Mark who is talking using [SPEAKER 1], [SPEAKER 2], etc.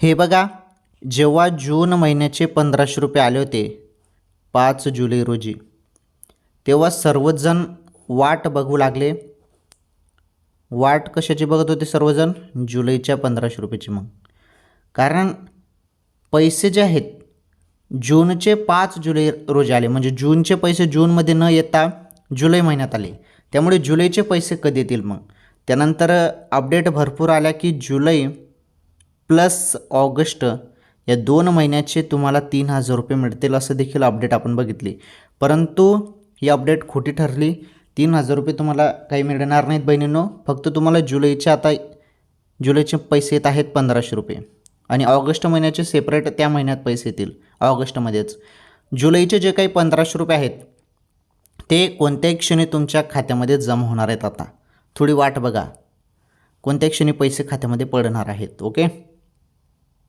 [SPEAKER 1] हे बघा, जेव्हा जून महिन्याचे 1500 रुपये आले होते 5 जुलै रोजी, तेव्हा सर्वजण वाट बघू लागले. वाट कशाची बघत होते सर्वजण? जुलैच्या 1500 रुपयाची. मग कारण पैसे जे आहेत जूनचे 5 जुलै रोजी आले, म्हणजे जूनचे पैसे जूनमध्ये न येता जुलै महिन्यात आले, त्यामुळे जुलैचे पैसे कधी येतील? मग त्यानंतर अपडेट भरपूर आल्या की जुलै प्लस ऑगस्ट या 2 महिन्याचे तुम्हाला 3000 रुपये मिळतील, असं देखील अपडेट आपण बघितली. परंतु ही अपडेट खोटी ठरली. 3000 रुपये तुम्हाला काही मिळणार नाहीत बहिणींनो. फक्त तुम्हाला जुलैचे पैसे येत आहेत 1500 रुपये आणि ऑगस्ट महिन्याचे सेपरेट त्या महिन्यात पैसे येतील ऑगस्टमध्येच. जुलैचे जे काही 1500 रुपये आहेत ते कोणत्याही क्षणी तुमच्या खात्यामध्ये जमा होणार आहेत. आता थोडी वाट बघा, कोणत्याही क्षणी पैसे खात्यामध्ये पडणार आहेत. ओके.